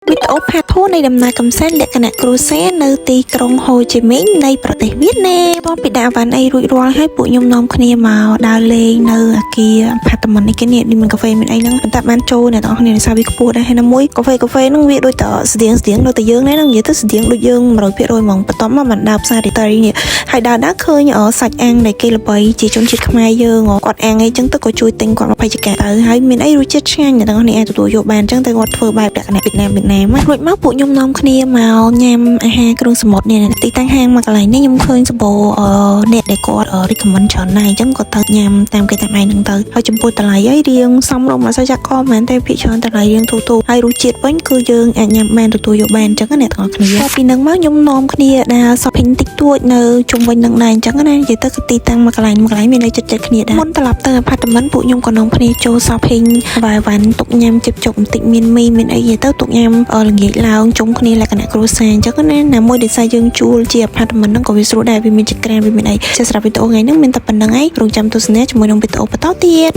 វីដេអូផាថូនៃដំណើរកំសាន្តលក្ខណៈគ្រួសារនៅទីក្រុងហូជីមីញនៃប្រទេសវៀតណាមតពីដាក់វ៉ាន់អីរួចរាល់ហើយពួកខ្ញុំនាំគ្នាមកដើរលេងនៅអាគារអាផាតមិននេះគេនេះមានកាហ្វេមានអីហ្នឹងតែបានចូលអ្នកទាំងអស់គ្នាសាវីខ្ពស់ដែរហើយណាមួយកាហ្វេហ្នឹងវាដូចតស្តៀងដូចតែយើងហ្នឹងនិយាយទៅស្តៀងដូចយើង 100% ហ្មងបន្ទាប់មកបានដើរផ្សាររីតរីនេះហើយដើរឃើញសាច់អាំងដែលគេល្បីជាជនជាតិខ្មែរយើងគាត់អាំងអីចឹងទៅក៏ជួយទិញគាត់20ចង្កាទៅហើយមានអីរសជាតិឆ្ងាញ់អ្នកទាំងអស់គ្នាអាចទទួលយកបានចឹងតែគាត់ធ្វើបែបលក្ខណៈវៀតណាមរួចមកពួកខ្ញុំនាំគ្នាមកញ៉ាំអាហារគ្រឿងសមុទ្រនេះទីតាំងហាងមកកន្លែងនេះខ្ញុំឃើញសម្បូរអ្នកដែលគាត់ recommend ច្រើនណាស់អញ្ចឹងគាត់ទៅញ៉ាំតាមគេតាមឯងហ្នឹងទៅហើយចំពោះតម្លៃអីរៀងសមរម្យអត់សូវចាក់កមែនទេភាគច្រើនតម្លៃរៀងទូៗហើយរសជាតិវិញគឺយើងអាចញ៉ាំបានទទួលយកបានអញ្ចឹងអ្នកទាំងអស់គ្នាពីហ្នឹងមកខ្ញុំនាំគ្នាដើរ shopping តិចតួចនៅជុំវិញនឹងដែរអញ្ចឹងណានិយាយទៅគឺទីតាំងមកកន្លែងមាននៅចិត្តគ្នាដែរមុនត្រឡប់ទៅអាផាតមិនពួកខ្ញុំក៏នាំគ្នាចូល shopping វ៉ាន់ទុកញ៉ាំជិបចុកបន្តិចមានមីមានអីទៅទុកញ៉ាំល្ងាចឡើងជុំគ្នាលក្ខណៈគ្រួសារអញ្ចឹងណាមួយដែលយើងជួលជាអាផាតមិនហ្នឹងក៏វាស្រួលដែរវាមានចក្រានវាមានអីសម្រាប់វីដេអូថ្ងៃហ្នឹងមានតែប៉ុណ្្នឹងឯងរងចាំទស្សនាជាមួយនឹងវីដេអូបន្តទៀត